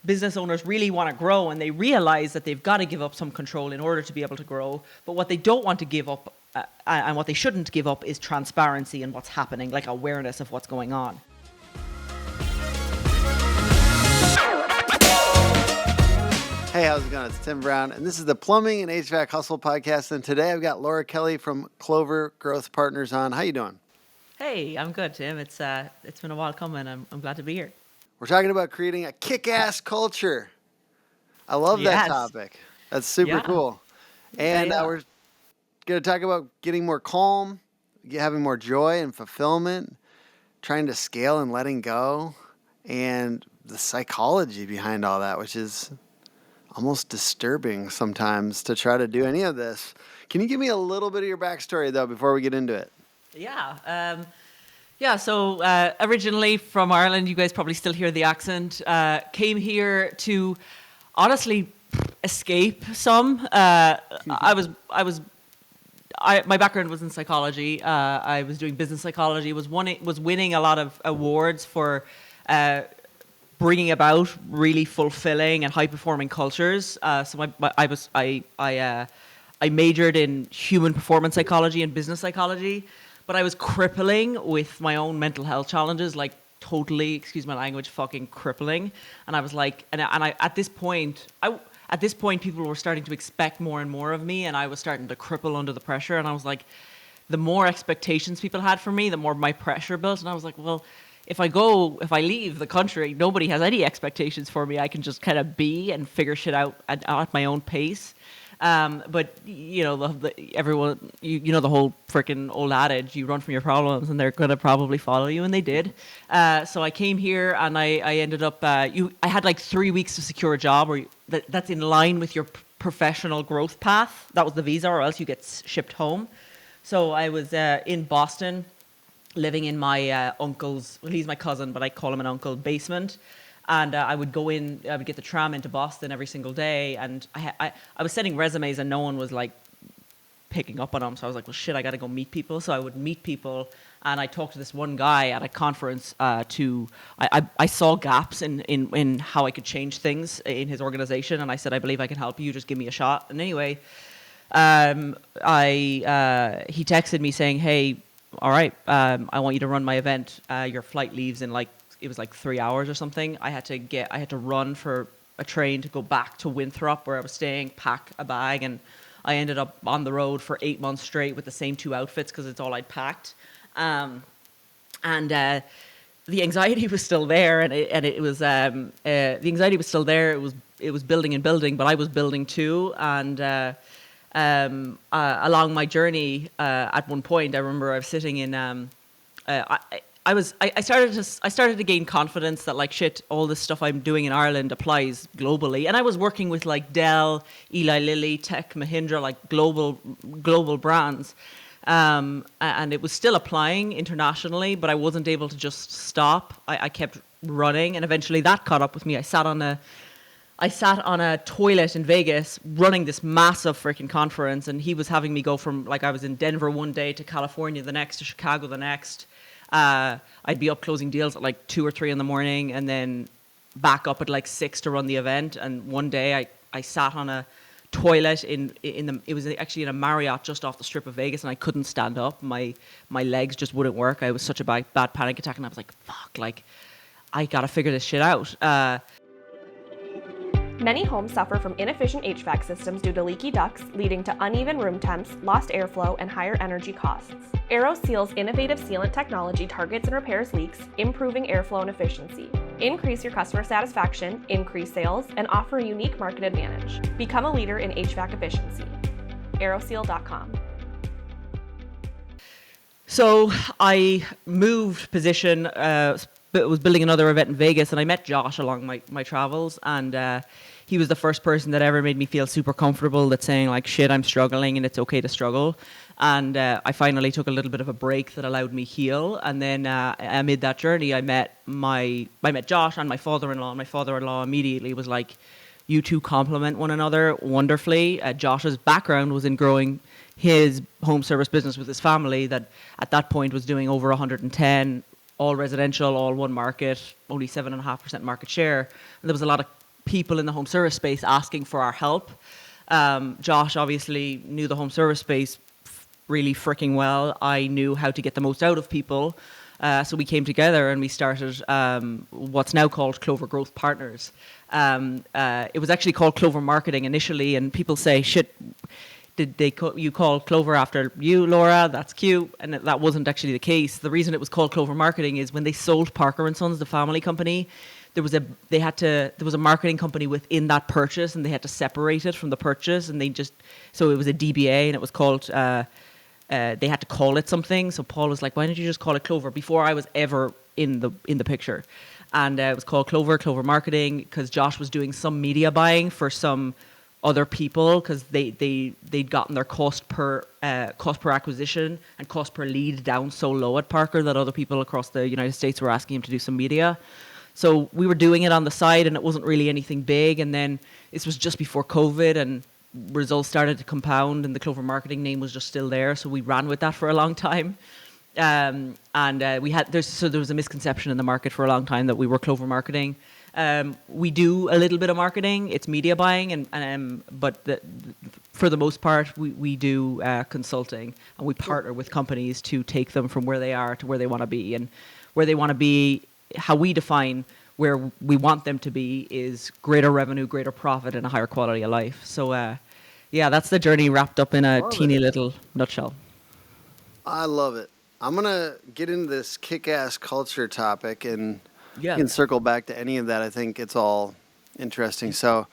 business owners really want to grow and they realize that they've got to give up some control in order to be able to grow. But what they don't want to give up and what they shouldn't give up is transparency and what's happening, like awareness of what's going on. Hey, how's it going? It's Tim Brown, and this is the Plumbing and HVAC Hustle Podcast. And today I've got Laura Kelly from Clover Growth Partners on. How you doing? Hey, I'm good, Tim. It's been a while coming. I'm glad to be here. We're talking about creating a kick-ass culture. I love that topic. That's super cool. And we're going to talk about getting more calm, having more joy and fulfillment, trying to scale and letting go, and the psychology behind all that, which is almost disturbing sometimes to try to do any of this. Can you give me a little bit of your backstory, though, before we get into it? So originally from Ireland, you guys probably still hear the accent. Came here to honestly escape some. My background was in psychology. I was doing business psychology. Was winning a lot of awards for bringing about really fulfilling and high performing cultures. So I majored in human performance psychology and business psychology. But I was crippling with my own mental health challenges, like totally, excuse my language, fucking crippling. And I was like, at this point, people were starting to expect more and more of me, and I was starting to cripple under the pressure. And I was like, the more expectations people had for me, the more my pressure built. And I was like, well, if I leave the country, nobody has any expectations for me. I can just kind of be and figure shit out at my own pace. But you know, everyone, you know, the whole freaking old adage, you run from your problems and they're going to probably follow you. And they did. So I came here and I ended up, I had like 3 weeks to secure a job that's in line with your professional growth path. That was the visa, or else you get shipped home. So I was in Boston, living in my uncle's, well, he's my cousin, but I call him an uncle, basement. And I would get the tram into Boston every single day. And I was sending resumes and no one was like picking up on them. So I was like, well, shit, I got to go meet people. So I would meet people. And I talked to this one guy at a conference I saw gaps in how I could change things in his organization. And I said, I believe I can help you. Just give me a shot. And anyway, he texted me saying, hey, all right, I want you to run my event. Your flight leaves in it was like 3 hours or something. I had to run for a train to go back to Winthrop where I was staying, pack a bag, and I ended up on the road for 8 months straight with the same 2 outfits because it's all I'd packed. And the anxiety was still there, and it was the anxiety was still there. It was building and building, but I was building too. And along my journey, at one point, I remember I was sitting in. I started to gain confidence that like shit, all this stuff I'm doing in Ireland applies globally. And I was working with like Dell, Eli Lilly, Tech Mahindra, like global brands. And it was still applying internationally, but I wasn't able to just stop. I kept running, and eventually that caught up with me. I sat on a toilet in Vegas running this massive freaking conference, and he was having me go from like I was in Denver one day to California the next to Chicago the next. I'd be up closing deals at like 2 or 3 in the morning, and then back up at like 6 to run the event. And one day I sat on a toilet it was actually in a Marriott just off the strip of Vegas, and I couldn't stand up. My legs just wouldn't work. I was such a bad panic attack, and I was like, fuck, like I gotta figure this shit out. Many homes suffer from inefficient HVAC systems due to leaky ducts, leading to uneven room temps, lost airflow, and higher energy costs. AeroSeal's innovative sealant technology targets and repairs leaks, improving airflow and efficiency. Increase your customer satisfaction, increase sales, and offer a unique market advantage. Become a leader in HVAC efficiency. AeroSeal.com. So I moved position, was building another event in Vegas, and I met Josh along my travels, and he was the first person that ever made me feel super comfortable that's saying like, shit, I'm struggling and it's okay to struggle. And I finally took a little bit of a break that allowed me heal. And then amid that journey, I met Josh and my father-in-law. And my father-in-law immediately was like, you two complement one another wonderfully. Josh's background was in growing his home service business with his family that at that point was doing over 110, all residential, all one market, only 7.5% market share. And there was a lot of people in the home service space asking for our help. Josh obviously knew the home service space really freaking well. I knew how to get the most out of people. So we came together and we started what's now called Clover Growth Partners. It was actually called Clover Marketing initially, and people say, shit, did you call Clover after you, Laura? That's cute. And that wasn't actually the case. The reason it was called Clover Marketing is when they sold Parker & Sons, the family company, there was a marketing company within that purchase, and they had to separate it from the purchase, and so it was a DBA, and it was called, they had to call it something. So Paul was like, why don't you just call it Clover, before I was ever in the picture. And it was called Clover Marketing, because Josh was doing some media buying for some other people, because they'd gotten their cost per acquisition and cost per lead down so low at Parker that other people across the United States were asking him to do some media. So we were doing it on the side, and it wasn't really anything big. And then this was just before COVID, and results started to compound, and the Clover Marketing name was just still there. So we ran with that for a long time. There was a misconception in the market for a long time that we were Clover Marketing. We do a little bit of marketing. It's media buying, but for the most part, we do consulting, and we partner with companies to take them from where they are to where they want to be. And where they want to be, how we define where we want them to be, is greater revenue, greater profit, and a higher quality of life. So, that's the journey wrapped up in a teeny little nutshell. I love it. I'm going to get into this kick-ass culture topic, and you can circle back to any of that. I think it's all interesting. So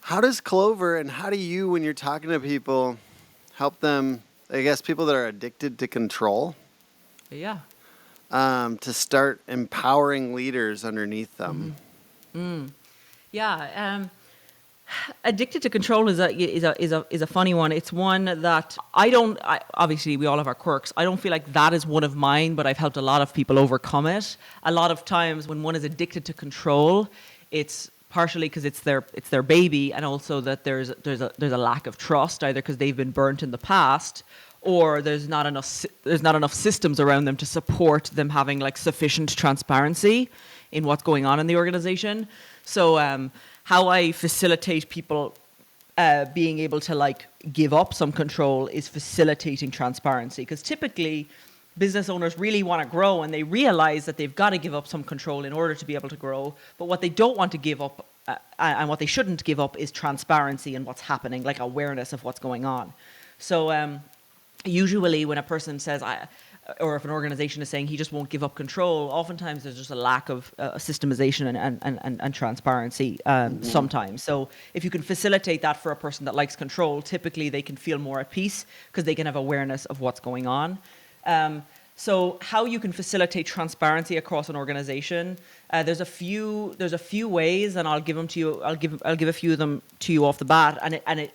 how does Clover, and how do you, when you're talking to people, help them, I guess people that are addicted to control? Yeah. To start empowering leaders underneath them. Addicted to control is a funny one. It's one that obviously we all have our quirks. I don't feel like that is one of mine, but I've helped a lot of people overcome it. A lot of times when one is addicted to control, it's partially because it's their baby, and also that there's a lack of trust, either because they've been burnt in the past, or there's not enough systems around them to support them having like sufficient transparency in what's going on in the organization. So how I facilitate people being able to like give up some control is facilitating transparency, because typically business owners really want to grow, and they realize that they've got to give up some control in order to be able to grow. But what they don't want to give up and what they shouldn't give up is transparency and what's happening, like awareness of what's going on. So usually when a person says, or if an organization is saying he just won't give up control, oftentimes there's just a lack of systemization and transparency sometimes. So if you can facilitate that for a person that likes control, typically they can feel more at peace because they can have awareness of what's going on. So how you can facilitate transparency across an organization, there's a few ways, and I'll give them to you. I'll give a few of them to you off the bat,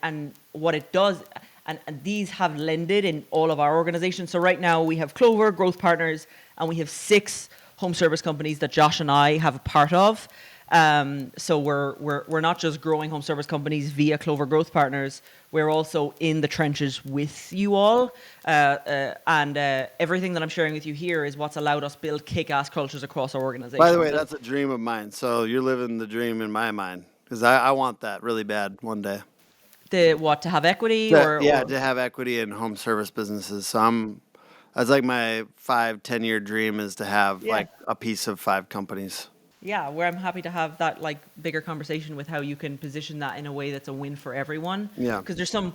and what it does. And these have lended in all of our organizations. So right now we have Clover Growth Partners, and we have 6 home service companies that Josh and I have a part of. So we're not just growing home service companies via Clover Growth Partners. We're also in the trenches with you all. And everything that I'm sharing with you here is what's allowed us build kick-ass cultures across our organization. By the way, that's a dream of mine. So you're living the dream in my mind, because I want that really bad one day. To have equity? To have equity in home service businesses. So that's like my 5-10 year dream, is to have like a piece of 5 companies. Yeah, where I'm happy to have that like bigger conversation with how you can position that in a way that's a win for everyone. Yeah. Because there's some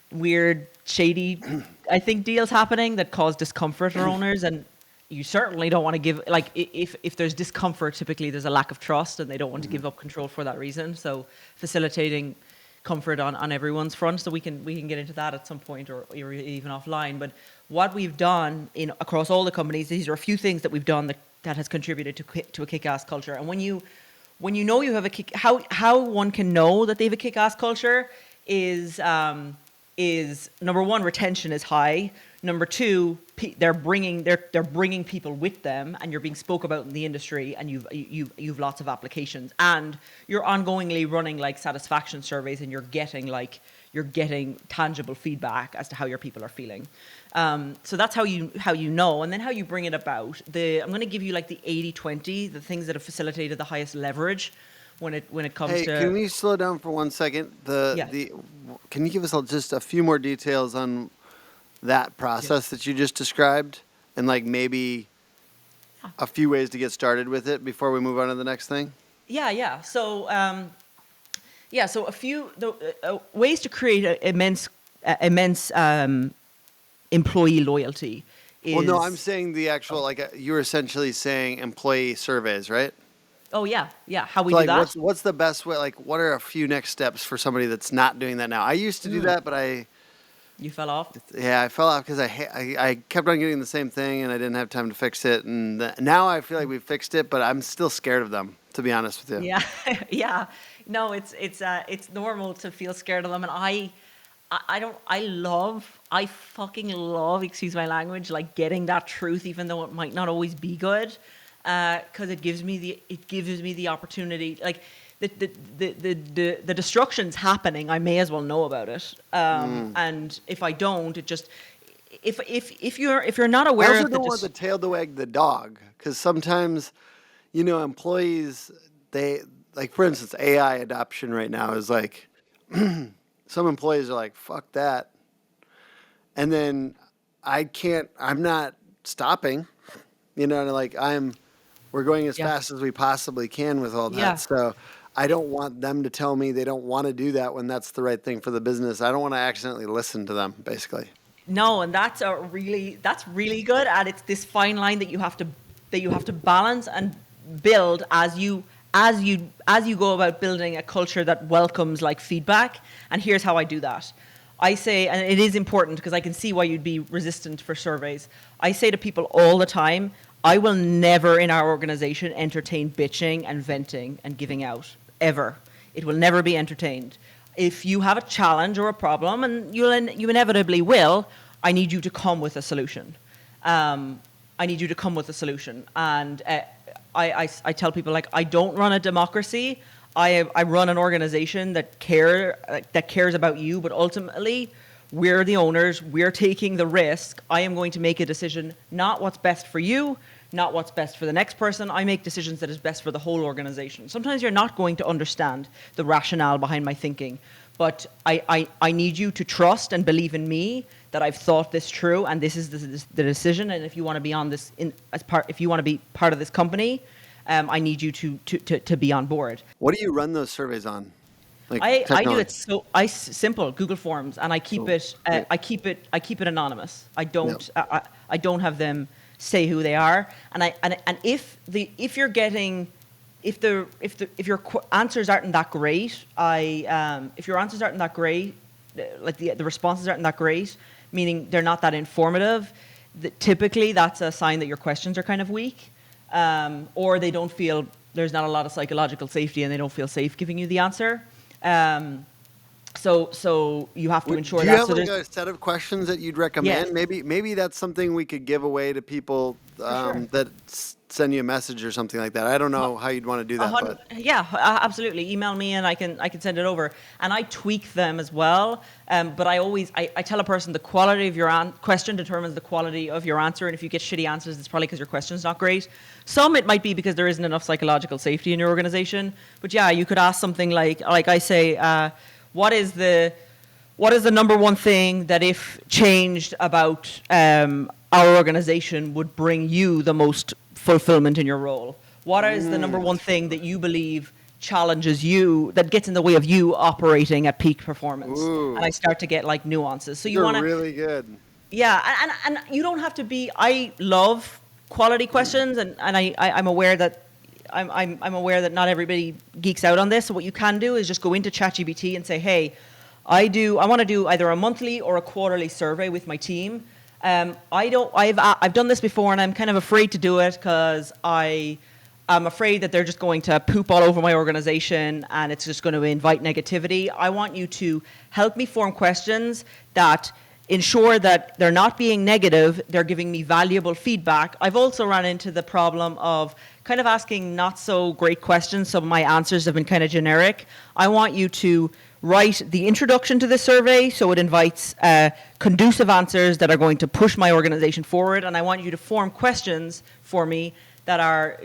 weird, shady, I think, deals happening that cause discomfort for owners, and you certainly don't want to give, like, if there's discomfort, typically there's a lack of trust, and they don't want to give up control for that reason. So facilitating comfort on everyone's front, so we can get into that at some point, or even offline. But what we've done across all the companies, these are a few things that we've done that has contributed to a kick-ass culture. And when you know you have a kick, how one can know that they have a kick-ass culture is number one, retention is high. Number two, they're bringing people with them, and you're being spoke about in the industry, and you've lots of applications, and you're ongoingly running like satisfaction surveys, and you're getting tangible feedback as to how your people are feeling. So that's how you know, and then how you bring it about. I'm going to give you like the 80-20, the things that have facilitated the highest leverage. when it comes Hey, to. can we slow down for 1 second? Can you give us just a few more details on that process that you just described, and like maybe a few ways to get started with it before we move on to the next thing? Yeah. So so a few ways to create immense employee loyalty. Well, no, I'm saying the actual, like, you're essentially saying employee surveys, right? Oh, yeah. How we So, do like, that? what's the best way? Like, what are a few next steps for somebody that's not doing that now? I used to do that, but You fell off? I fell off because I kept on getting the same thing and I didn't have time to fix it. And now I feel like we fixed it, but I'm still scared of them, to be honest with you. Yeah. Yeah. No, it's normal to feel scared of them. And I fucking love, excuse my language, like getting that truth, even though it might not always be good. Cause it gives me the opportunity, like, the destruction's happening. I may as well know about it. And if I don't, it just, if you're not I aware also of don't want the tail to wag the dog, because sometimes, employees, they, like, for instance, AI adoption right now is like, some employees are like, fuck that. And then I'm not stopping, and like, we're going as fast as we possibly can with all that. Yeah. So I don't want them to tell me they don't want to do that when that's the right thing for the business. I don't want to accidentally listen to them, basically. No, and that's really good. And it's this fine line that you have to balance and build as you go about building a culture that welcomes, like, feedback. And here's how I do that. I say, and it is important because I can see why you'd be resistant for surveys. I say to people all the time, I will never in our organization entertain bitching and venting and giving out, ever. It will never be entertained. If you have a challenge or a problem, and you inevitably will, I need you to come with a solution. And I tell people, like, I don't run a democracy. I run an organization that cares about you, but ultimately, we're the owners. We're taking the risk. I am going to make a decision, not what's best for you, not what's best for the next person. I make decisions that is best for the whole organization. Sometimes you're not going to understand the rationale behind my thinking, but I need you to trust and believe in me that I've thought this through, and this is the decision. And if you want to be on this if you want to be part of this company, I need you to be on board. What do you run those surveys on? Like, I do it simple Google Forms, and I keep it I keep it anonymous. I don't have them say who they are, and if your answers aren't that great, if your answers aren't that great, like the responses aren't that great, meaning they're not that informative, typically that's a sign that your questions are kind of weak, or they don't feel, there's not a lot of psychological safety and they don't feel safe giving you the answer. So you have to ensure that. Do you have like a set of questions that you'd recommend? Yes. Maybe that's something we could give away to people that send you a message or something like that. I don't know how you'd want to do that. But. Yeah, absolutely. Email me and I can send it over. And I tweak them as well. But I tell a person the quality of your question determines the quality of your answer. And if you get shitty answers, it's probably because your question's not great. Some it might be because there isn't enough psychological safety in your organization. But yeah, you could ask something like I say, what is the number one thing that if changed about our organization would bring you the most fulfillment in your role? What is the number one thing that you believe challenges you, that gets in the way of you operating at peak performance? Ooh. And I start to get like nuances. So you want to really good. Yeah, and you don't have to be. I love quality questions, and I'm aware that. I'm aware that not everybody geeks out on this. So what you can do is just go into ChatGPT and say, hey, I want to do either a monthly or a quarterly survey with my team. I've done this before, and I'm kind of afraid to do it because I'm afraid that they're just going to poop all over my organization and it's just going to invite negativity. I want you to help me form questions that ensure that they're not being negative, they're giving me valuable feedback. I've also run into the problem of kind of asking not so great questions, so my answers have been kind of generic. I want you to write the introduction to the survey so it invites conducive answers that are going to push my organization forward, and I want you to form questions for me that are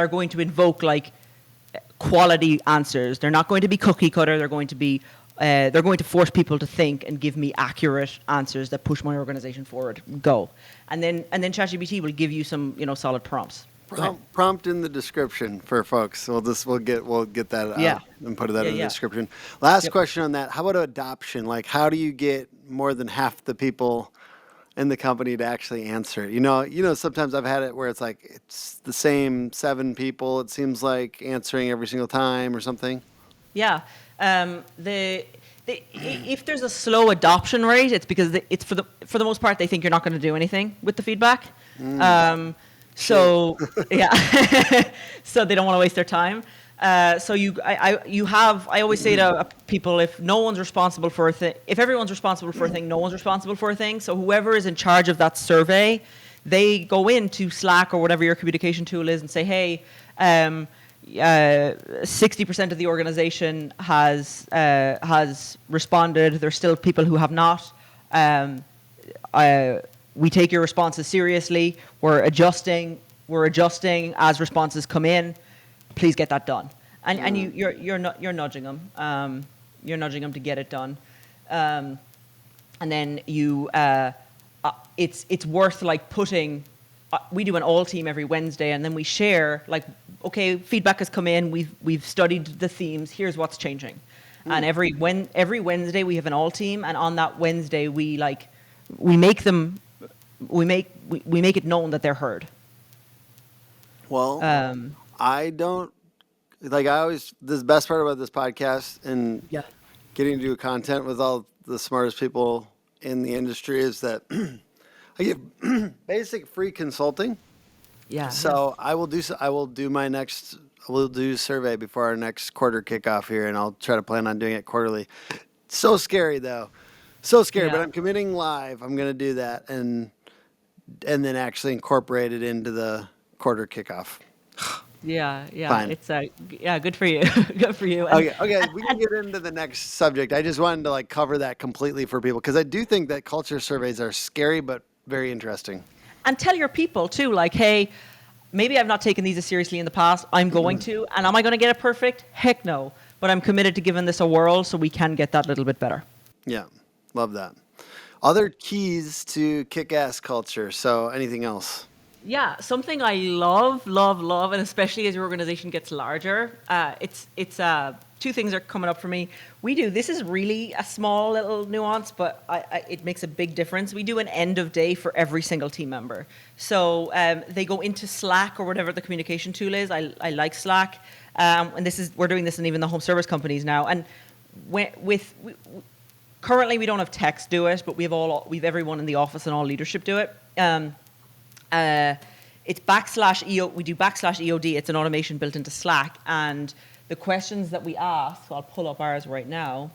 going to invoke like quality answers. They're not going to be cookie cutter. They're going to force people to think and give me accurate answers that push my organization forward. Go. And then ChatGPT will give you some, solid prompts. Prompt in the description for folks. We'll get that out and put that in the description. Last question on that. How about adoption? Like, how do you get more than half the people in the company to actually answer it? Sometimes I've had it where it's like it's the same 7 people, it seems like, answering every single time or something. Yeah. If there's a slow adoption rate, it's because it's for the most part they think you're not going to do anything with the feedback. So so they don't want to waste their time. I always say to people, if no one's responsible for a thing, if everyone's responsible for a thing, no one's responsible for a thing. So whoever is in charge of that survey, they go into Slack or whatever your communication tool is and say, hey, 60% of the organization has responded. There's still people who have not. We take your responses seriously. We're adjusting as responses come in. Please get that done. And you're nudging them. You're nudging them to get it done. And then it's worth like putting. We do an all team every Wednesday, and then we share like, okay, feedback has come in. We've studied the themes. Here's what's changing. And every Wednesday we have an all team, and on that Wednesday we make it known that they're heard. Well, the best part about this podcast and getting to do content with all the smartest people in the industry is that I give basic free consulting. Yeah. So I will do survey before our next quarter kickoff here, and I'll try to plan on doing it quarterly. So scary though. So scary, but I'm committing live. I'm going to do that and then actually incorporate it into the quarter kickoff. Yeah. Fine. It's good for you. Good for you. Okay. We can get into the next subject. I just wanted to cover that completely for people because I do think that culture surveys are scary but very interesting. And tell your people too, hey, maybe I've not taken these as seriously in the past. I'm going to, and am I going to get it perfect? Heck no. But I'm committed to giving this a whirl so we can get that little bit better. Yeah, love that. Other keys to kick-ass culture. So anything else? Yeah, something I love, and especially as your organization gets larger, it's 2 things are coming up for me. This is really a small little nuance, but it makes a big difference. We do an end of day for every single team member. So they go into Slack or whatever the communication tool is. I like Slack, and we're doing this in even the home service companies now. And currently we don't have techs do it, but we've everyone in the office and all leadership do it. It's /EO. We do /EOD. It's an automation built into Slack, and the questions that we ask, so I'll pull up ours right now,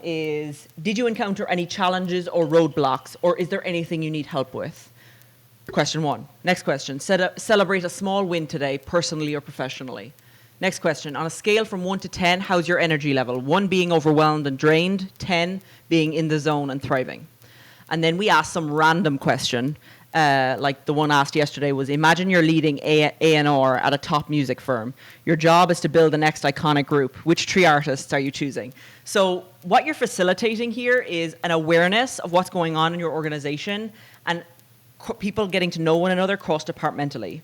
is, did you encounter any challenges or roadblocks, or is there anything you need help with? Question 1. Next question, celebrate a small win today, personally or professionally. Next question, on a scale from 1 to 10, how's your energy level? 1 being overwhelmed and drained, 10 being in the zone and thriving. And then we ask some random question, like the one asked yesterday was, imagine you're leading A&R at a top music firm. Your job is to build the next iconic group. Which 3 artists are you choosing? So what you're facilitating here is an awareness of what's going on in your organization and people getting to know one another cross-departmentally.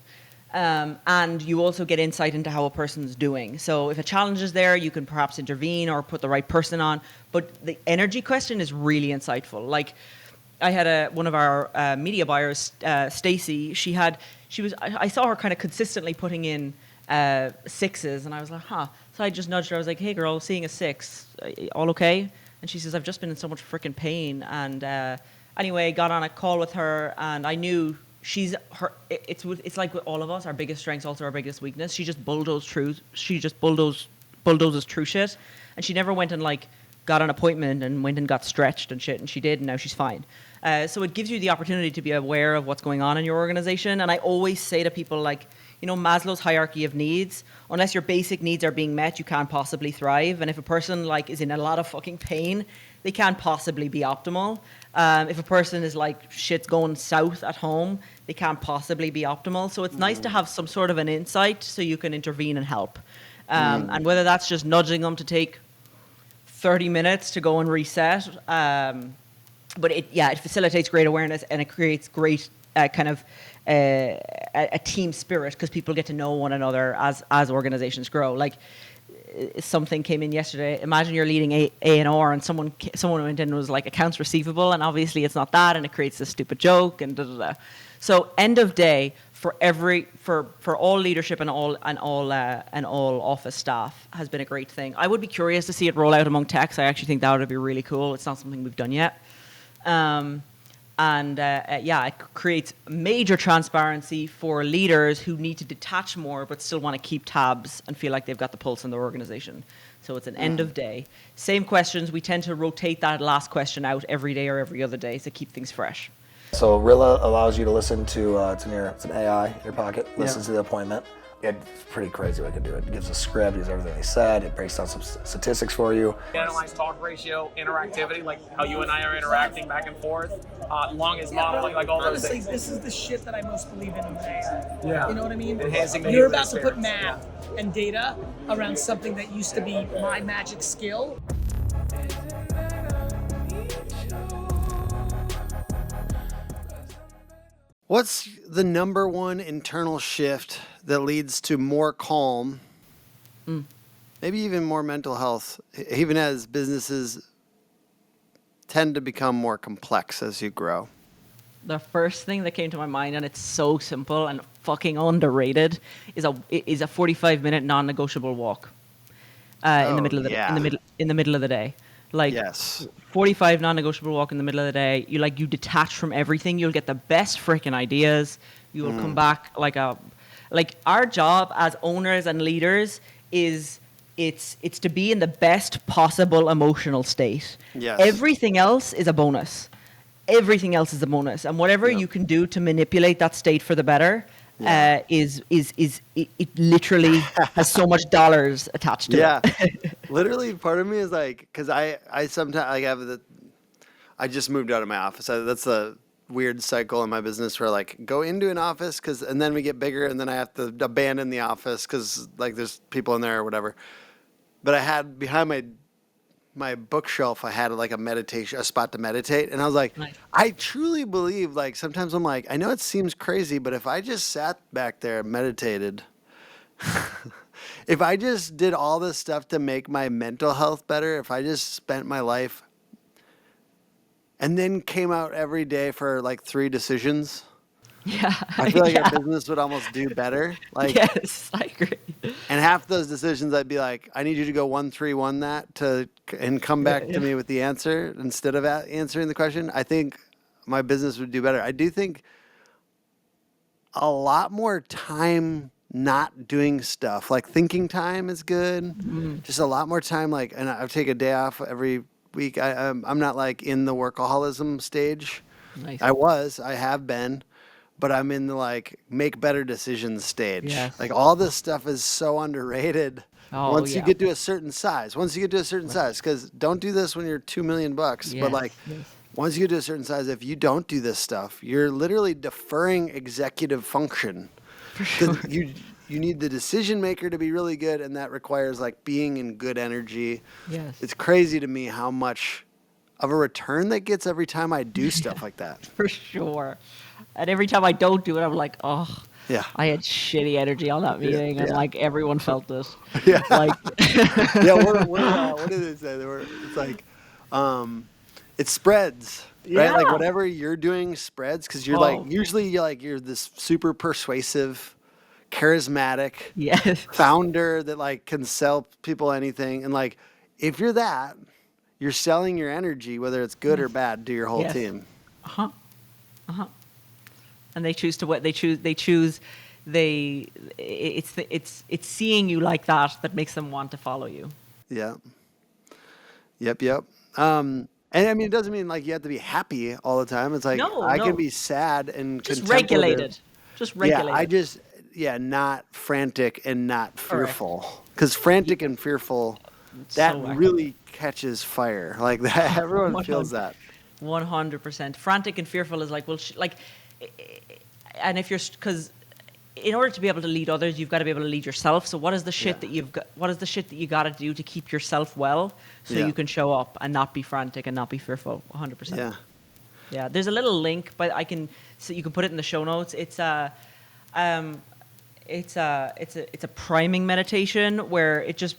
And you also get insight into how a person's doing. So if a challenge is there, you can perhaps intervene or put the right person on. But the energy question is really insightful. Like, I had one of our media buyers, Stacy. I saw her kind of consistently putting in 6s, and I was like, huh. So I just nudged her. I was like, hey, girl, seeing a 6, all okay? And she says, I've just been in so much freaking pain. And anyway, got on a call with her, and I knew it's like with all of us. Our biggest strength's also our biggest weakness. She just bulldozes through shit, and she never went and got an appointment and went and got stretched and shit, and she did, and now she's fine. So it gives you the opportunity to be aware of what's going on in your organization. And I always say to people, Maslow's hierarchy of needs, unless your basic needs are being met, you can't possibly thrive. And if a person is in a lot of fucking pain, they can't possibly be optimal. If a person is shit's going south at home, they can't possibly be optimal. So it's nice to have some sort of an insight so you can intervene and help. And whether that's just nudging them to take 30 minutes to go and reset. But it facilitates great awareness, and it creates great a team spirit, because people get to know one another as organizations grow. Like, something came in yesterday. Imagine you're leading A&R, and someone went in and was like, accounts receivable, and obviously it's not that, and it creates this stupid joke and da da da. So end of day for all leadership and all office staff has been a great thing. I would be curious to see it roll out among techs. I actually think that would be really cool. It's not something we've done yet. It creates major transparency for leaders who need to detach more but still want to keep tabs and feel like they've got the pulse in their organization. So it's an end of day. Same questions. We tend to rotate that last question out every day or every other day to keep things fresh. So Rilla allows you to listen to, it's an AI in your pocket, listens to the appointment. It's pretty crazy what it can do. It gives a script, it gives everything they said, it breaks down some statistics for you. Analyze talk ratio, interactivity, like how you and I are interacting back and forth, longest modeling, like all those things. Honestly, this is the shit that I most believe in AI. Yeah. You know what I mean? Enhancing the You're user about to put experience. math and data around something that used to be my magic skill. What's the number one internal shift that leads to more calm, maybe even more mental health, even as businesses tend to become more complex as you grow? The first thing that came to my mind, and it's so simple and fucking underrated, is a 45-minute non-negotiable walk in the middle of the day. Like, yes. 45 non-negotiable walk in the middle of the day. You detach from everything. You'll get the best freaking ideas. You will come back like our job as owners and leaders is it's to be in the best possible emotional state. Yes. Everything else is a bonus. Everything else is a bonus, and whatever you can do to manipulate that state for the better. It literally has so much dollars attached to it. Literally, part of me is like, because I sometimes I just moved out of my office. That's a weird cycle in my business where like go into an office and then we get bigger and then I have to abandon the office because like there's people in there or whatever. But I had behind my bookshelf, I had like a spot to meditate. And I was like, nice. I truly believe, like, sometimes I'm like, I know it seems crazy, but if I just sat back there and meditated, if I just did all this stuff to make my mental health better, if I just spent my life and then came out every day for like 3 decisions, I feel like our business would almost do better. Like, yes, I agree. And half those decisions, I'd be like, I need you to go 1-3-1 that and come back to me with the answer instead of answering the question. I think my business would do better. I do think a lot more time not doing stuff, like thinking time is good. Just a lot more time, like, and I take a day off every week. I'm not like in the workaholism stage. Nice. I have been. But I'm in the like make better decisions stage. Yes. Like all this stuff is so underrated. Once you get to a certain size, because don't do this when you're $2 million. But like once you get to a certain size, if you don't do this stuff, you're literally deferring executive function. For sure. You need the decision maker to be really good, and that requires like being in good energy. Yes. It's crazy to me how much of a return that gets every time I do stuff like that. For sure. And every time I don't do it, I'm like, oh, I had shitty energy on that meeting, and like everyone felt this. Yeah. Like, what did it say? It's like, it spreads, right? Like whatever you're doing spreads because you're like usually you're this super persuasive, charismatic founder that like can sell people anything, and like if you're that, you're selling your energy, whether it's good or bad, to your whole team. And they choose to what they choose. It's seeing you like that makes them want to follow you. Yeah. Yep. And I mean, it doesn't mean like you have to be happy all the time. It's like I can be sad and just regulated. Just regulated. Not frantic and not fearful. Because frantic and fearful, that really catches fire. Like that, everyone feels that. 100%. Frantic and fearful is like, and if you're, because in order to be able to lead others, you've got to be able to lead yourself. So what is the shit that what is the shit that you got to do to keep yourself well, so you can show up and not be frantic and not be fearful? 100%. Yeah. Yeah. There's a little link, but so you can put it in the show notes. It's a priming meditation where it just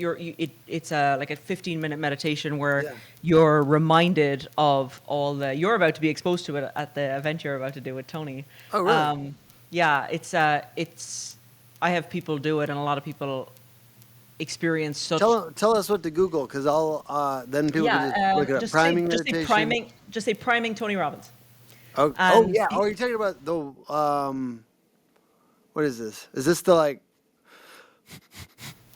it's like a 15-minute meditation where you're reminded of all you're about to be exposed to it at the event you're about to do with Tony. Oh, really? It's I have people do it, and a lot of people experience such. Tell us what to Google, because I'll then people can just look it up. Priming meditation. Just say priming Tony Robbins. Oh yeah. Oh, you're talking about the what is this? Is this the like?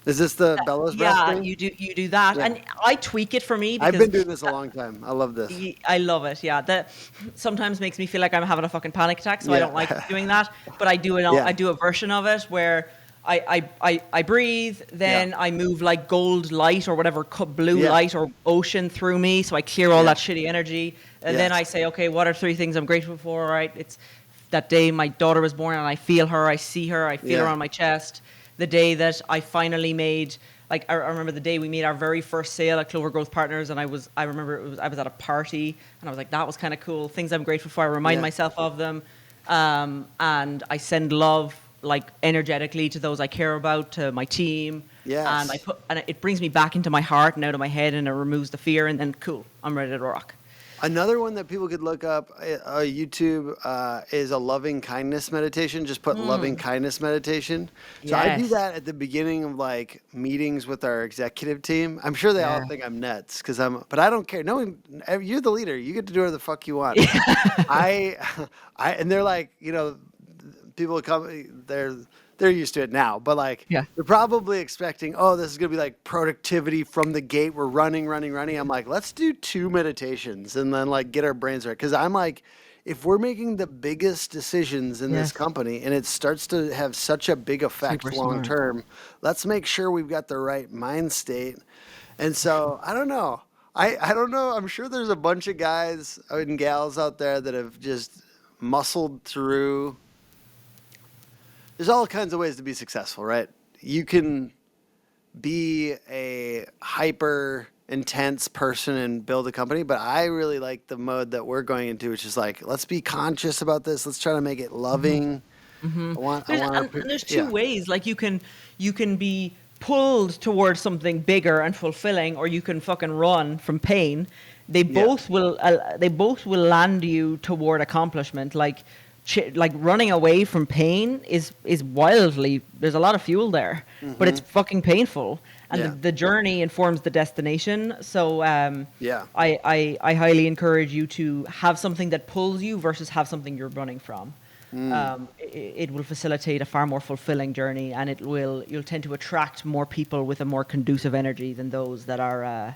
Is this the bellows breath thing? you do that, and I tweak it for me. Because I've been doing this a long time. I love this. I love it. Yeah, that sometimes makes me feel like I'm having a fucking panic attack, so I don't like doing that. But I do it. I do a version of it where I breathe, then I move like gold light or whatever, blue light or ocean through me, so I clear all that shitty energy. And then I say, okay, what are 3 things I'm grateful for? Right, it's that day my daughter was born, and I feel her, I see her, I feel her on my chest. The day that I finally made, like I remember the day we made our very first sale at Clover Growth Partners, and I was at a party, and I was like, that was kind of cool. Things I'm grateful for. I remind myself of them, and I send love like energetically to those I care about, to my team. Yes. And it brings me back into my heart and out of my head, and it removes the fear, and then cool, I'm ready to rock. Another one that people could look up YouTube is a loving kindness meditation. Just put loving kindness meditation. So I do that at the beginning of like meetings with our executive team. I'm sure they all think I'm nuts but I don't care. No, you're the leader. You get to do whatever the fuck you want. And they're like, people come, they're used to it now, but like they're probably expecting, this is gonna be like productivity from the gate. We're running. I'm like, let's do 2 meditations and then like get our brains right. Cause I'm like, if we're making the biggest decisions in this company and it starts to have such a big effect long term, let's make sure we've got the right mind state. And so I don't know. I don't know. I'm sure there's a bunch of guys and gals out there that have just muscled through. There's all kinds of ways to be successful, right? You can be a hyper intense person and build a company, but I really like the mode that we're going into, which is like, let's be conscious about this. Let's try to make it loving. There's 2 ways. Like you can be pulled towards something bigger and fulfilling, or you can fucking run from pain. They both will land you toward accomplishment. Like running away from pain is wildly, there's a lot of fuel there, but it's fucking painful, and the journey informs the destination. So I highly encourage you to have something that pulls you versus have something you're running from. It will facilitate a far more fulfilling journey, and you'll tend to attract more people with a more conducive energy than those that are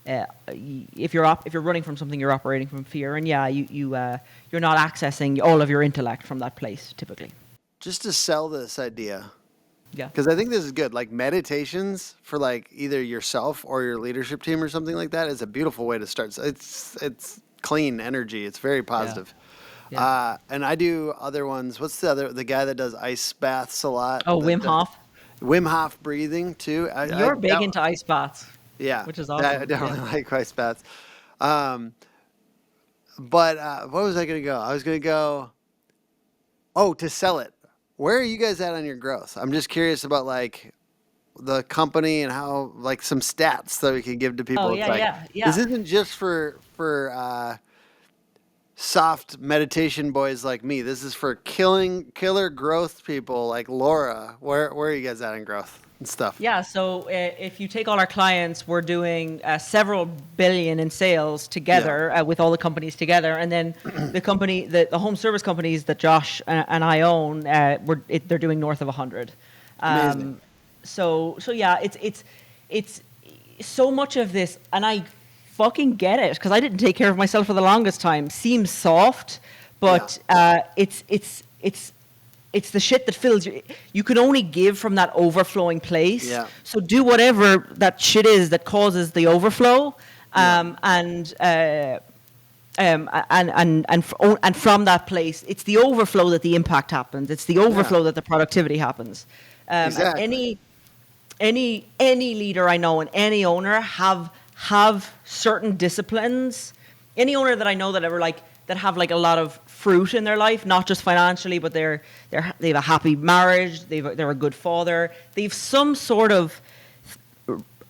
if you're running from something, you're operating from fear, and you're not accessing all of your intellect from that place typically. Just to sell this idea, because I think this is good. Like meditations for like either yourself or your leadership team or something like that is a beautiful way to start. So it's clean energy. It's very positive. And I do other ones. What's the guy that does ice baths a lot? Oh, Wim Hof. Wim Hof breathing too. You're big into ice baths. Yeah, which is awesome. I definitely like ice baths. But what was I going to go? I was going to go, to sell it. Where are you guys at on your growth? I'm just curious about like the company and how, like some stats that we can give to people. This isn't just for soft meditation boys like me. This is for killer growth people like Laura. Where are you guys at in growth and stuff? Yeah, so if you take all our clients, we're doing several billion in sales together with all the companies together, and then the home service companies that Josh and I own, they're doing north of 100. Amazing. So yeah, it's so much of this, and I fucking get it, because I didn't take care of myself for the longest time. Seems soft, but it's the shit that fills you. You can only give from that overflowing place. Yeah. So do whatever that shit is that causes the overflow, and and from that place, it's the overflow that the impact happens. It's the overflow that the productivity happens. Exactly. And any leader I know and any owner have certain disciplines. Any owner that I know that have like a lot of fruit in their life, not just financially, but they have a happy marriage. They're a good father. They've some sort of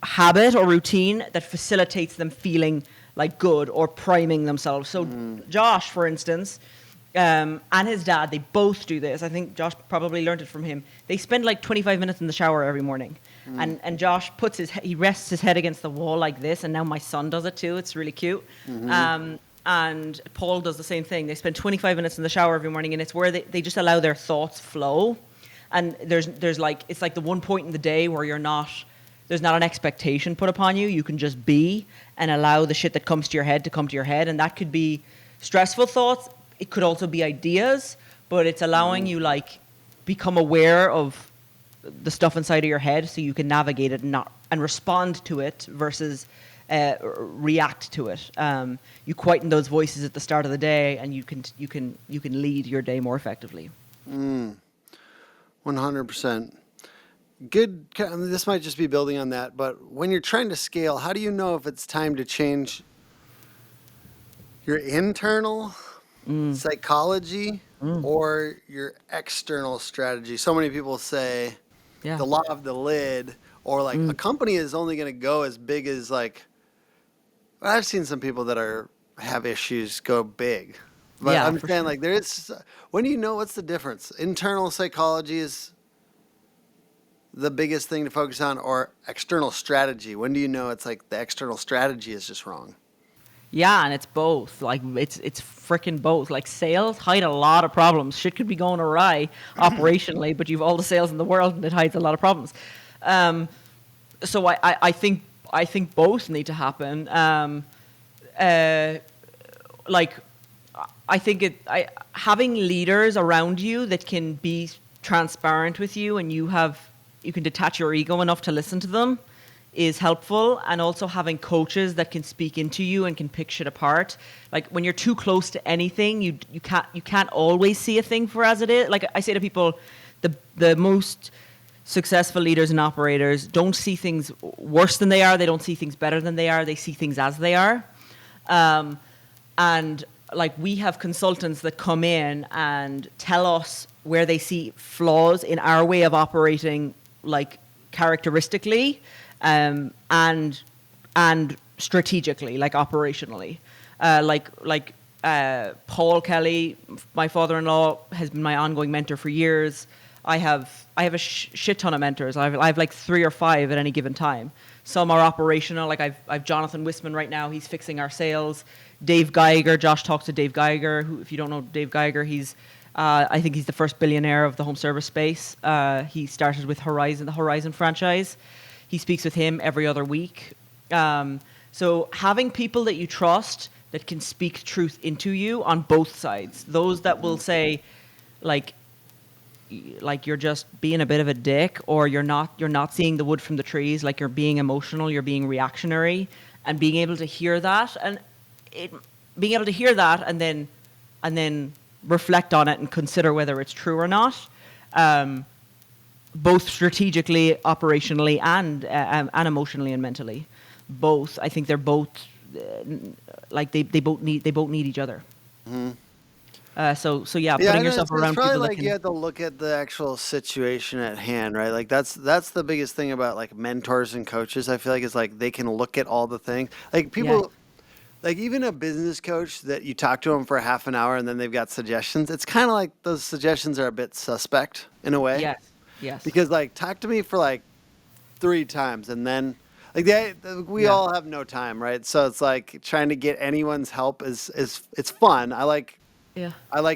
habit or routine that facilitates them feeling like good or priming themselves. So Josh, for instance, and his dad, they both do this. I think Josh probably learned it from him. They spend like 25 minutes in the shower every morning. And Josh he rests his head against the wall like this, and now my son does it too. It's really cute. And Paul does the same thing. They spend 25 minutes in the shower every morning, and it's where they just allow their thoughts flow. And there's like, it's like the one point in the day where there's not an expectation put upon you. You can just be and allow the shit that comes to your head to come to your head. And that could be stressful thoughts. It could also be ideas, but it's allowing you like become aware of the stuff inside of your head so you can navigate it and respond to it versus react to it. You quieten those voices at the start of the day, and you can lead your day more effectively. 100%. Good. This might just be building on that, but when you're trying to scale, how do you know if it's time to change your internal psychology or your external strategy? So many people say the law of the lid, or like a company is only going to go as big as like. Well, I've seen some people that have issues go big, but I'm saying like there is. When do you know what's the difference? Internal psychology is the biggest thing to focus on, or external strategy? When do you know it's like the external strategy is just wrong? Yeah, and it's both. Like it's freaking both. Like sales hide a lot of problems. Shit could be going awry operationally, but you've all the sales in the world, and it hides a lot of problems. So I think both need to happen. I think having leaders around you that can be transparent with you, and you can detach your ego enough to listen to them, is helpful. And also having coaches that can speak into you and can pick shit apart. Like when you're too close to anything, you can't always see a thing for as it is. Like I say to people, the most successful leaders and operators don't see things worse than they are. They don't see things better than they are. They see things as they are. And like we have consultants that come in and tell us where they see flaws in our way of operating, like characteristically, and strategically, like operationally. Paul Kelly, my father-in-law, has been my ongoing mentor for years. I have a shit ton of mentors. I have like 3 or 5 at any given time. Some are operational. Like I've Jonathan Wisman right now. He's fixing our sales. Dave Geiger. Josh talks to Dave Geiger. Who, if you don't know Dave Geiger, I think he's the first billionaire of the home service space. He started with the Horizon franchise. He speaks with him every other week. So having people that you trust that can speak truth into you on both sides. Those that will say, like you're just being a bit of a dick, or you're not seeing the wood from the trees, like you're being emotional, you're being reactionary, and being able to hear that and then reflect on it and consider whether it's true or not, both strategically, operationally, and emotionally and mentally. Both, I think they're both they both need each other. So putting yourself around people like you have to look at the actual situation at hand, right? Like that's the biggest thing about like mentors and coaches. I feel like it's like they can look at all the things. Like people, like even a business coach that you talk to them for half an hour and then they've got suggestions. It's kind of like those suggestions are a bit suspect in a way. Yes. Because like talk to me for like 3 times and then like we all have no time, right? So it's like trying to get anyone's help is it's fun. I like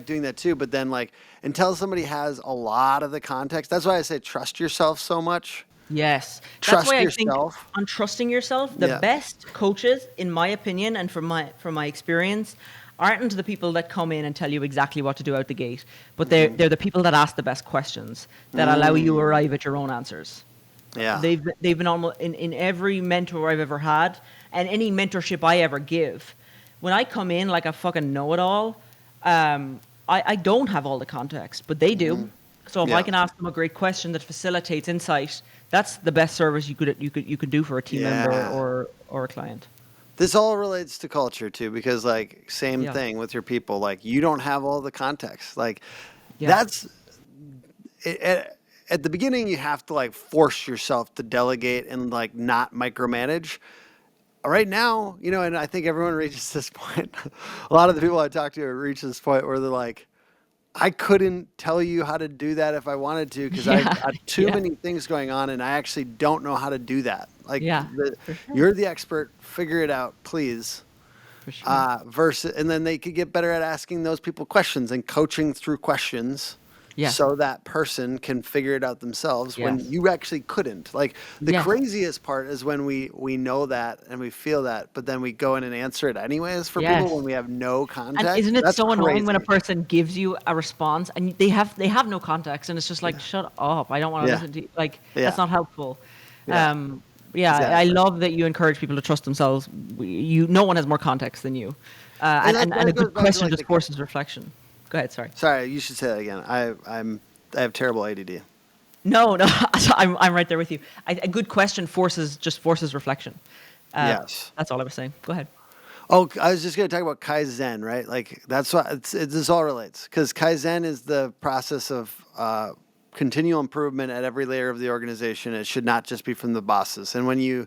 doing that too, but then like until somebody has a lot of the context, that's why I say trust yourself so much. Yes. Trust that's why yourself. I think on trusting yourself, the best coaches, in my opinion, and from my experience, aren't the people that come in and tell you exactly what to do out the gate, but they're the people that ask the best questions that allow you to arrive at your own answers. Yeah. They've been almost in every mentor I've ever had, and any mentorship I ever give. when I come in like a fucking know-it-all, I don't have all the context, but they do. So if I can ask them a great question that facilitates insight, that's the best service you could do for a team member or a client. This all relates to culture too, because like same thing with your people. Like you don't have all the context. Like that's at the beginning you have to like force yourself to delegate and like not micromanage. Right now, you know, and I think everyone reaches this point. A lot of the people I talk to reach this point where they're like, I couldn't tell you how to do that if I wanted to because I've got too many things going on and I actually don't know how to do that. Like, you're the expert. Figure it out, please. For sure. And then they could get better at asking those people questions and coaching through questions. Yeah. So that person can figure it out themselves when you actually couldn't. Like the craziest part is when we know that and we feel that, but then we go in and answer it anyways for people when we have no context. And isn't it so annoying when a person gives you a response and they have no context and it's just like, shut up, I don't want to listen to you. Like that's not helpful. Exactly. I love that you encourage people to trust themselves. No one has more context than you. And a good question just forces reflection. Go ahead. Sorry, you should say that again. I have terrible ADD. No, I'm right there with you. A good question forces reflection. Yes, that's all I was saying. Go ahead. Oh, I was just going to talk about Kaizen, right? Like that's what this all relates because Kaizen is the process of continual improvement at every layer of the organization. It should not just be from the bosses. And when you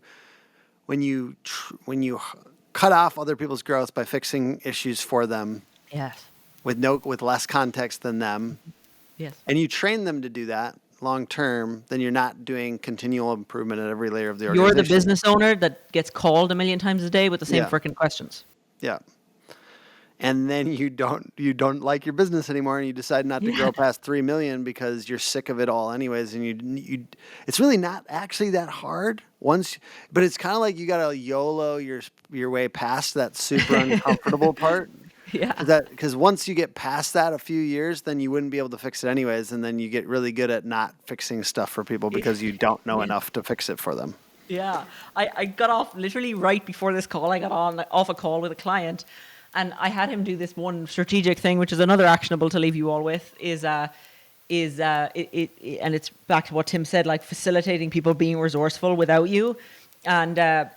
cut off other people's growth by fixing issues for them, with less context than them, and you train them to do that long term, then you're not doing continual improvement at every layer of the organization. You're the business owner that gets called a million times a day with the same freaking questions. Yeah. And then you don't like your business anymore, and you decide not to grow past 3 million because you're sick of it all, anyways. And you it's really not actually that hard but it's kind of like you got to YOLO your way past that super uncomfortable part. Yeah. Because once you get past that a few years, then you wouldn't be able to fix it anyways, and then you get really good at not fixing stuff for people because you don't know enough to fix it for them. Yeah, I got off literally right before this call. I got off a call with a client. And I had him do this one strategic thing, which is another actionable to leave you all with, and it's back to what Tim said, like facilitating people being resourceful without you. And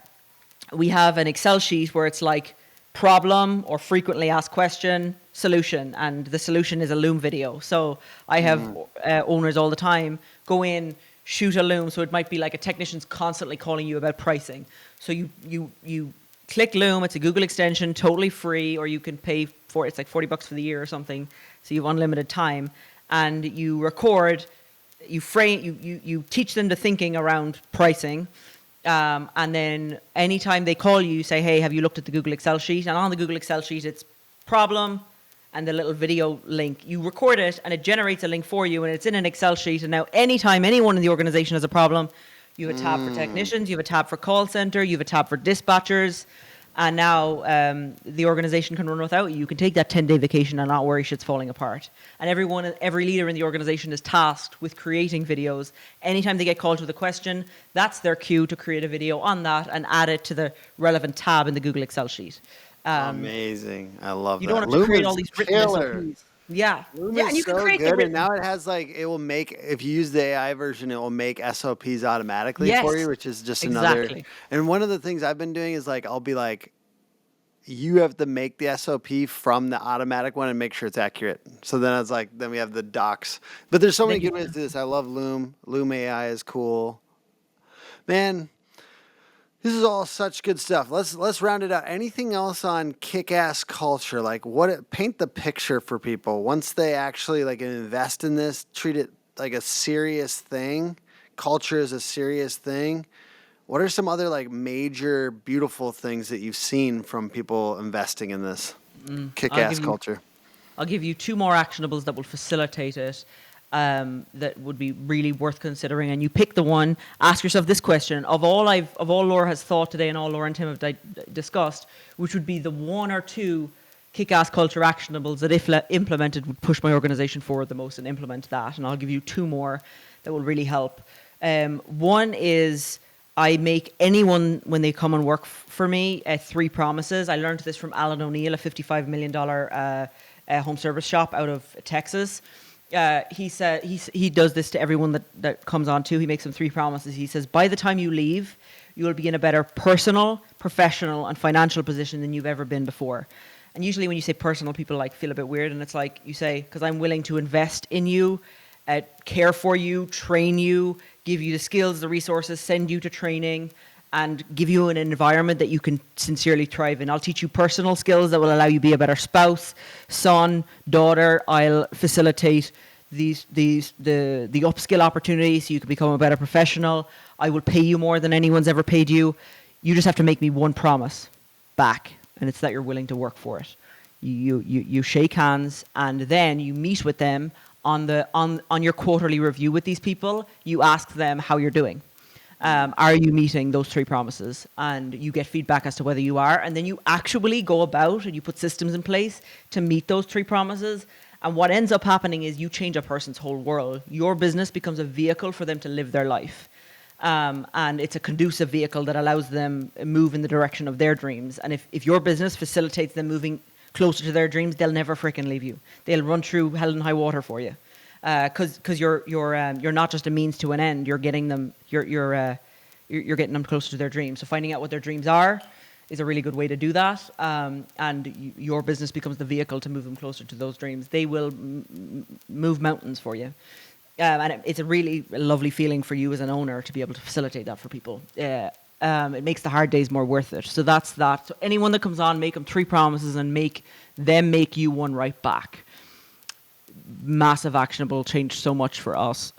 we have an Excel sheet where it's like problem or frequently asked question, solution, and the solution is a Loom video. So I have owners all the time go in, shoot a Loom. So it might be like a technician's constantly calling you about pricing. So you click Loom, it's a Google extension, totally free, or you can pay for it's like $40 for the year or something. So you have unlimited time, and you record, you teach them the thinking around pricing, and then anytime they call you, you say, hey, have you looked at the Google Excel sheet? And on the Google Excel sheet, it's problem and the little video link. You record it, and it generates a link for you, and it's in an Excel sheet. And now, anytime anyone in the organization has a problem, you have a tab for technicians, you have a tab for call center, you have a tab for dispatchers, and now the organization can run without you. You can take that 10-day vacation and not worry shit's falling apart. And every leader in the organization is tasked with creating videos. Anytime they get called with a question, that's their cue to create a video on that and add it to the relevant tab in the Google Excel sheet. Amazing. I love that. You don't have to create all these written SOPs. Yeah. Loom and you can create good, and now it has it will make, if you use the AI version, it will make SOPs automatically for you, which is just another. And one of the things I've been doing is I'll be like, you have to make the SOP from the automatic one and make sure it's accurate. So then it's then we have the docs. But there's so many good ways to do this. I love Loom. Loom AI is cool. Man, this is all such good stuff. Let's round it out. Anything else on kick-ass culture? Paint the picture for people. Once they actually invest in this, treat it like a serious thing. Culture is a serious thing. What are some other major beautiful things that you've seen from people investing in this kick-ass culture? I'll give you 2 more actionables that will facilitate it. That would be really worth considering, and you pick the one. Ask yourself this question: of all Laura has thought today, and all Laura and Tim have discussed, which would be the 1 or 2 kick-ass culture actionables that, if implemented, would push my organization forward the most, and implement that. And I'll give you 2 more that will really help. One is I make anyone, when they come and work for me, 3 promises. I learned this from Alan O'Neill, a $55 million home service shop out of Texas. He said he does this to everyone that comes on too. He makes them 3 promises. He says, by the time you leave, you will be in a better personal, professional, and financial position than you've ever been before. And usually when you say personal, people like feel a bit weird. And it's like you say, because I'm willing to invest in you, care for you, train you, give you the skills, the resources, send you to training, and give you an environment that you can sincerely thrive in. I'll teach you personal skills that will allow you to be a better spouse, son, daughter. I'll facilitate the upskill opportunities so you can become a better professional. I will pay you more than anyone's ever paid you. You just have to make me one promise back, and it's that you're willing to work for it. You shake hands, and then you meet with them on your quarterly review with these people. You ask them how you're doing. Are you meeting those 3 promises? And you get feedback as to whether you are. And then you actually go about and you put systems in place to meet those 3 promises. And what ends up happening is you change a person's whole world. Your business becomes a vehicle for them to live their life. And it's a conducive vehicle that allows them move in the direction of their dreams. And if your business facilitates them moving closer to their dreams, they'll never freaking leave you. They'll run through hell and high water for you. Because you're not just a means to an end. You're getting them. You're getting them closer to their dreams. So finding out what their dreams are is a really good way to do that. And your business becomes the vehicle to move them closer to those dreams. They will move mountains for you. And it's a really lovely feeling for you as an owner to be able to facilitate that for people. It makes the hard days more worth it. So that's that. So anyone that comes on, make them 3 promises and make you one right back. Massive actionable change, so much for us.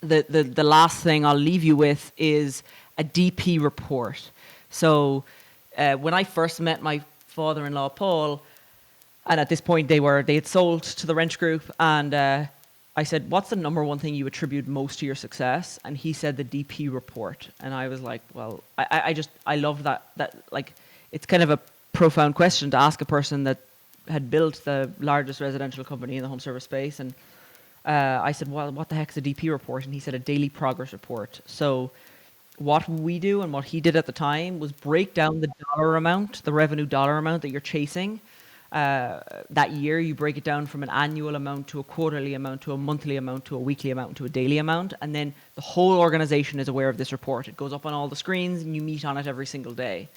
The last thing I'll leave you with is a DP report. So when I first met my father-in-law Paul, and at this point they had sold to the Wrench Group, and I said, what's the number one thing you attribute most to your success? And he said the DP report. And I was like, well, I love that like, it's kind of a profound question to ask a person that had built the largest residential company in the home service space. And I said, well, what the heck's a DP report? And he said, a daily progress report. So what we do and what he did at the time was break down the dollar amount, the revenue dollar amount that you're chasing. That year, you break it down from an annual amount to a quarterly amount to a monthly amount to a weekly amount to a daily amount. And then the whole organization is aware of this report. It goes up on all the screens and you meet on it every single day.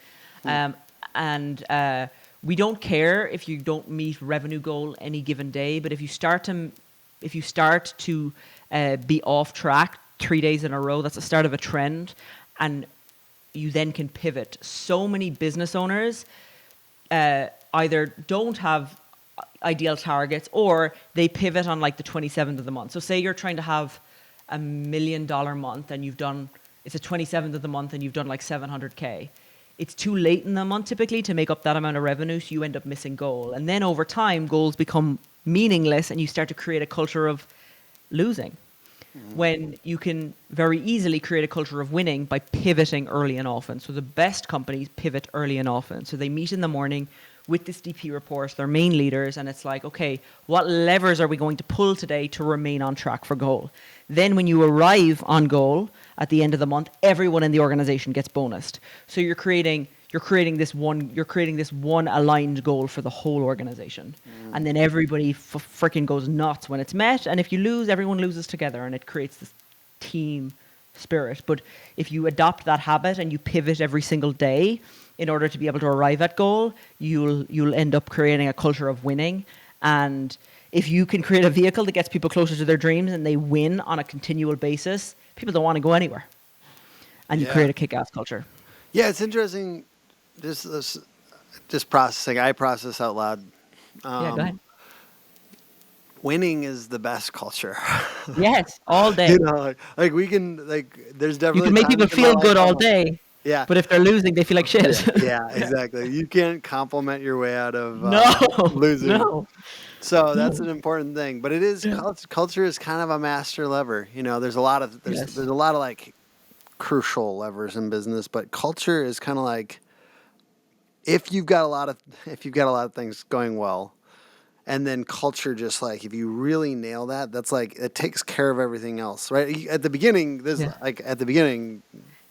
We don't care if you don't meet revenue goal any given day, but if you start to be off track 3 days in a row, that's the start of a trend, and you then can pivot. So many business owners either don't have ideal targets or they pivot on like the 27th of the month. So say you're trying to have $1 million month and it's the 27th of the month and you've done like 700K. It's too late in the month typically to make up that amount of revenue, so you end up missing goal. And then over time, goals become meaningless and you start to create a culture of losing. When you can very easily create a culture of winning by pivoting early and often. So the best companies pivot early and often. So they meet in the morning with this DP report, their main leaders, and it's like, okay, what levers are we going to pull today to remain on track for goal? Then when you arrive on goal at the end of the month, everyone in the organization gets bonused. So you're creating this one aligned goal for the whole organization. And then everybody freaking goes nuts when it's met. And if you lose, everyone loses together and it creates this team spirit. But if you adopt that habit and you pivot every single day in order to be able to arrive at goal, you'll end up creating a culture of winning. And if you can create a vehicle that gets people closer to their dreams and they win on a continual basis, people don't want to go anywhere. And you create a kick-ass culture. Yeah, it's interesting. Just processing. I process out loud. Go ahead. Winning is the best culture. Yes, all day. Like we can, there's definitely. You can make people feel good all day. Yeah. But if they're losing, they feel like shit. Yeah, exactly. You can't compliment your way out of losing. No. So that's an important thing. But it is culture is kind of a master lever. There's a lot of like crucial levers in business, but culture is kind of like if you've got a lot of things going well, and then culture just like if you really nail that, that's like it takes care of everything else, right? At the beginning,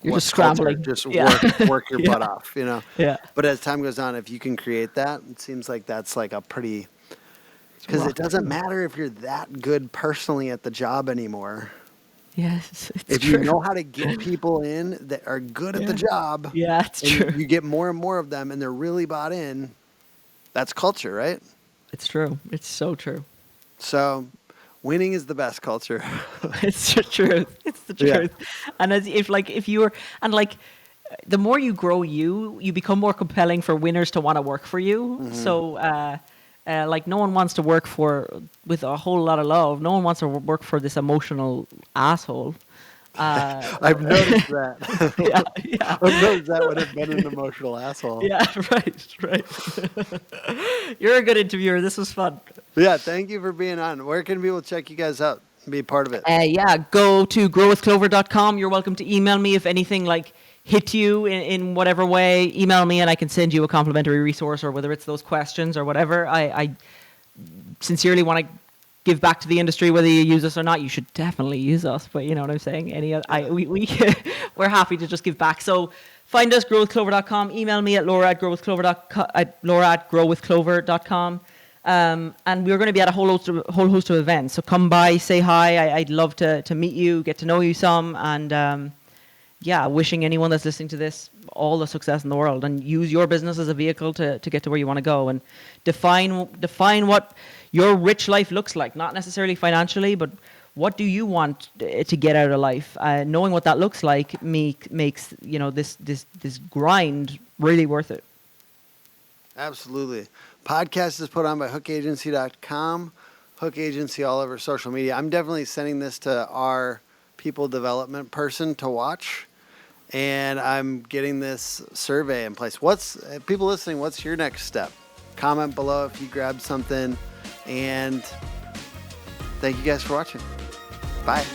You're what's just scrambling. Culture. Just Yeah. work your butt off, you know. Yeah. But as time goes on, if you can create that, it seems like that's like a pretty, because it doesn't matter if you're that good personally at the job anymore. Yes, it's If true. you know how to get people in that are good at the job, Yeah, it's and true. you get more and more of them, and they're really bought in. That's culture, right? It's true. It's so true. So, winning is the best culture. It's the truth. It's the Yeah. truth. And if you were, and like, the more you grow, you become more compelling for winners to want to work for you. Mm-hmm. So, like, no one wants to work with a whole lot of love. No one wants to work for this emotional asshole. I've noticed that. Yeah. I've noticed that would have been an emotional asshole. Yeah, right. You're a good interviewer. This was fun. Yeah, thank you for being on. Where can people check you guys out and be part of it? Go to growwithclover.com. You're welcome to email me if anything like hit you in whatever way. Email me and I can send you a complimentary resource, or whether it's those questions or whatever. I sincerely want to give back to the industry, whether you use us or not. You should definitely use us, but you know what I'm saying. We're happy to just give back. So find us, growwithclover.com. Email me at laura@growwithclover.com. And we're going to be at a whole host of events. So come by, say hi. I'd love to meet you, get to know you some, and wishing anyone that's listening to this all the success in the world, and use your business as a vehicle to get to where you want to go, and define what your rich life looks like. Not necessarily financially, but what do you want to get out of life? Knowing what that looks like makes this grind really worth it. Absolutely. Podcast is put on by hookagency.com. Hook Agency all over social media. I'm definitely sending this to our people development person to watch, and I'm getting this survey in place. People listening, what's your next step? Comment below if you grabbed something, and thank you guys for watching. Bye.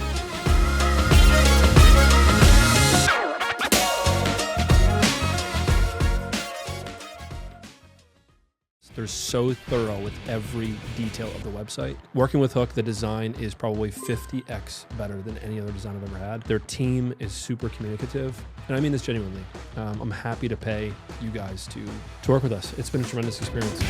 They're so thorough with every detail of the website. Working with Hook, the design is probably 50x better than any other design I've ever had. Their team is super communicative, and I mean this genuinely. I'm happy to pay you guys to work with us. It's been a tremendous experience.